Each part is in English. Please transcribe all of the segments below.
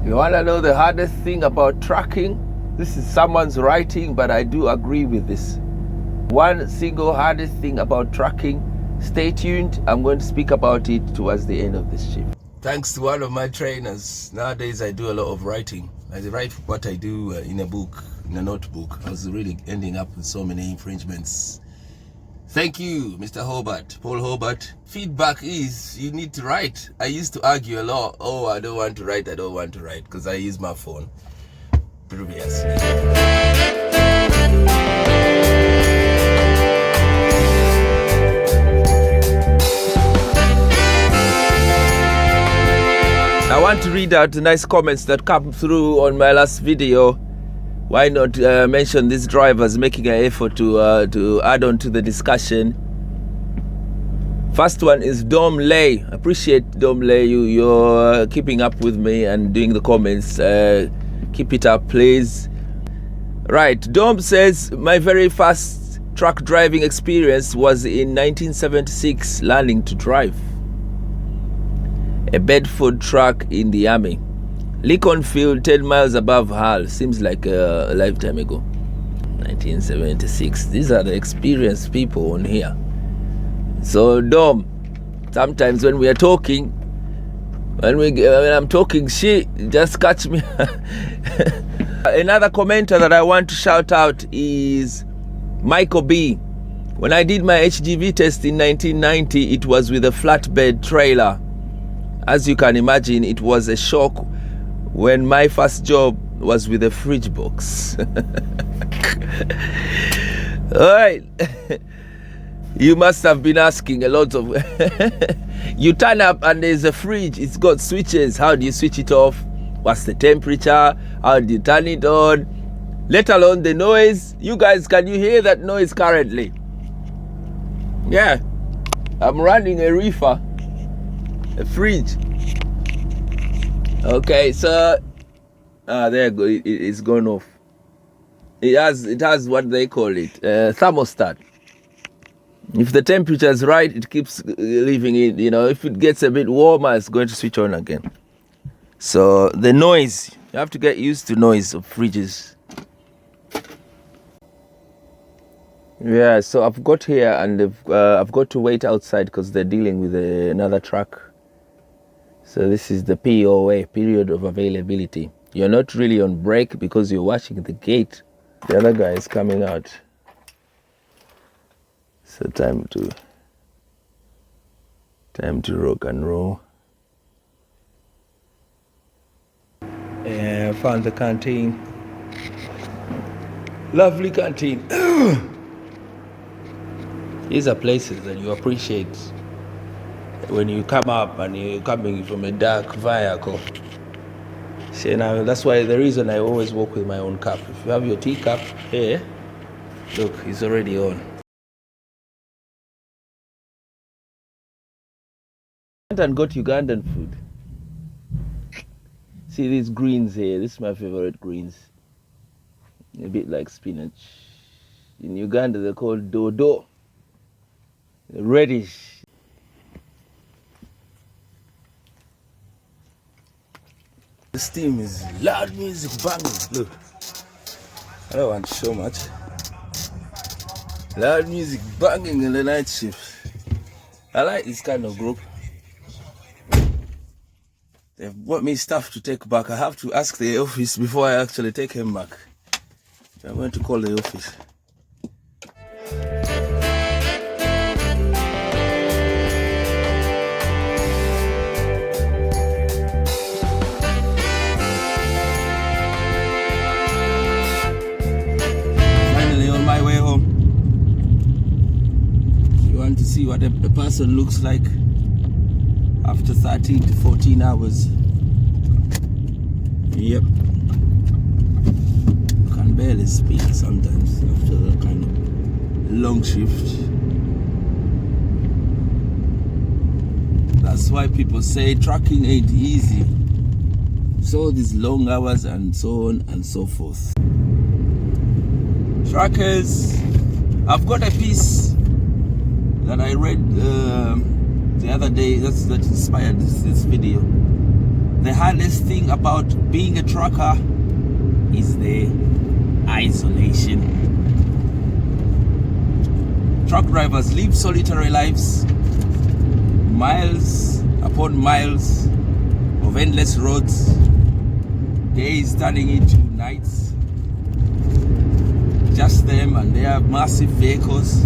You want to know the hardest thing about trucking? This is someone's writing, but I do agree with this. One single hardest thing about trucking. Stay tuned. I'm going to speak about it towards the end of this shift. Thanks to one of my trainers, nowadays I do a lot of writing. I write what I do in a book, in a notebook. I was really ending up with so many infringements. Thank you, Mr. Hobart, Paul Hobart. Feedback is you need to write. I used to argue a lot. Oh, I don't want to write, because I use my phone previously. I want to read out the nice comments that come through on my last video. Why not mention these drivers making an effort to add on to the discussion? First one is Dom Lay. Appreciate Dom Lay, you're keeping up with me and doing the comments. Keep it up, please. Right, Dom says, my very first truck driving experience was in 1976, learning to drive a Bedford truck in the army. Lincolnfield, 10 miles above Hull. Seems like a lifetime ago. 1976. These are the experienced people on here. So Dom, sometimes when we are talking, when I'm talking shit, just catch me. Another commenter that I want to shout out is Michael B. When I did my HGV test in 1990, it was with a flatbed trailer. As you can imagine, it was a shock when my first job was with a fridge box. Alright. You must have been asking a lot of... You turn up and there's a fridge. It's got switches. How do you switch it off? What's the temperature? How do you turn it on? Let alone the noise. You guys, can you hear that noise currently? Yeah. I'm running a reefer. A fridge. Okay, so there you go. It's gone off. It has what they call it, thermostat. If the temperature is right, it keeps leaving it. You know, if it gets a bit warmer, it's going to switch on again. So the noise, you have to get used to noise of fridges. Yeah, so I've got here and I've got to wait outside because they're dealing with another truck. So this is the POA, period of availability. You're not really on break because you're watching the gate. The other guy is coming out. So time to rock and roll. And I found the canteen. Lovely canteen. These are places that you appreciate when you come up and you're coming from a dark vehicle. See, now that's why the reason I always walk with my own cup. If you have your teacup here, look, it's already on. And got Ugandan food. See these greens here, this is my favorite greens. A bit like spinach. In Uganda they're called dodo. Reddish. The steam is loud music banging. Look, I don't want to show much. Loud music banging in the night shift. I like this kind of group. They've bought me stuff to take back. I have to ask the office before I actually take him back. So I'm going to call the office. To see what a person looks like after 13 to 14 hours. Yep. Can barely speak sometimes after that kind of long shift. That's why people say trucking ain't easy. So these long hours and so on and so forth. Truckers, I've got a piece that I read the other day that inspired this video. the hardest thing about being a trucker is the isolation. Truck drivers live solitary lives, miles upon miles of endless roads, days turning into nights. Just them and their massive vehicles,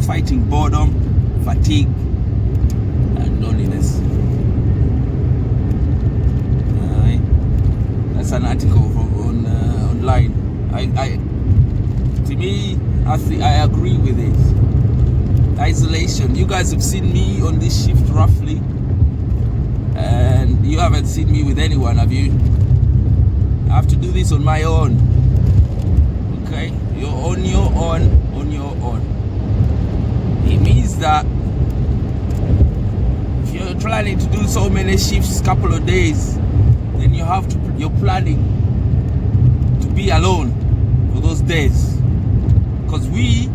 fighting boredom, fatigue, and loneliness. That's an article on online. To me, I agree with it. Isolation. You guys have seen me on this shift roughly, and you haven't seen me with anyone, have you? I have to do this on my own. Okay, you're on your own, It means that if you're planning to do so many shifts, couple of days, then you're planning to be alone for those days. Because we,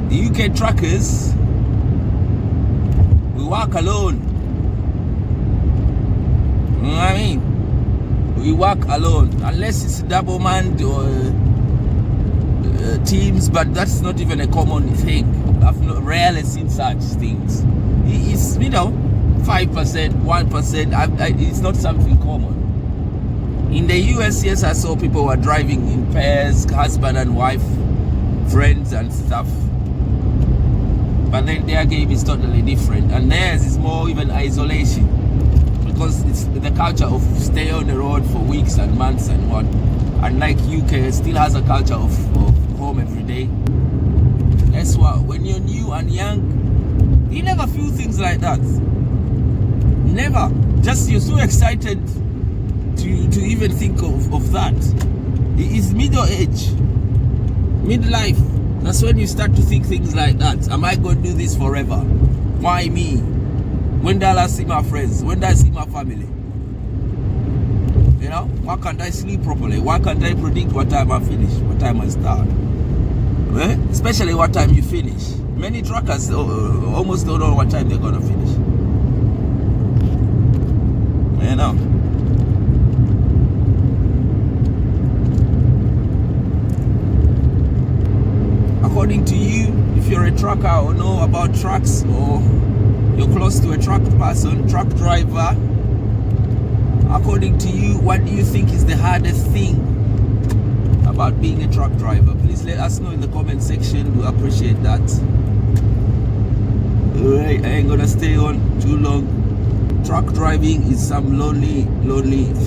the UK truckers, we work alone. You know what I mean? We work alone, unless it's double manned or teams, but that's not even a common thing. I've rarely seen such things. It's 5%, 1%. It's not something common. In the US, yes, I saw people who are driving in pairs, husband and wife, friends and stuff. But then their game is totally different, and theirs is more even isolation. Because it's the culture of stay on the road for weeks and months and what. Unlike UK, still has a culture of home every day. Guess what? When you're new and young, you never feel things like that. Never. Just you're so excited to even think of that. It's middle age, midlife. That's when you start to think things like that. Am I going to do this forever? Why me? When do I see my friends? When do I see my family? Why can't I sleep properly? Why can't I predict what time I finish, what time I start? Especially what time you finish. Many truckers almost don't know what time they're gonna finish. According to you, if you're a trucker or know about trucks, or you're close to a truck person, truck driver, according to you, what do you think is the hardest thing about being a truck driver? Please let us know in the comment section. We appreciate that. Alright, I ain't gonna stay on too long. Truck driving is some lonely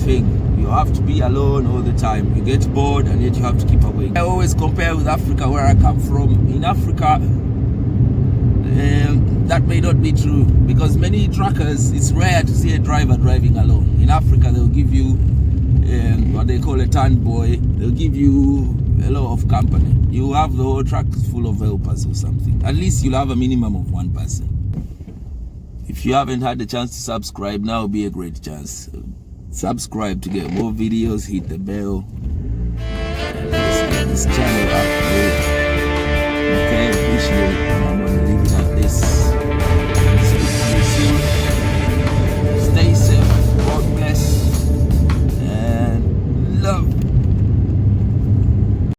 thing. You have to be alone all the time. You get bored and yet you have to keep awake. I always compare with Africa, where I come from. In Africa, that may not be true, because many truckers, it's rare to see a driver driving alone. In Africa, they'll give you what they call a turn boy. They'll give you a lot of company. You have the whole truck full of helpers or something. At least you'll have a minimum of one person. If you haven't had the chance to subscribe, now will be a great chance. Subscribe to get more videos, hit the bell, and let's get this channel up.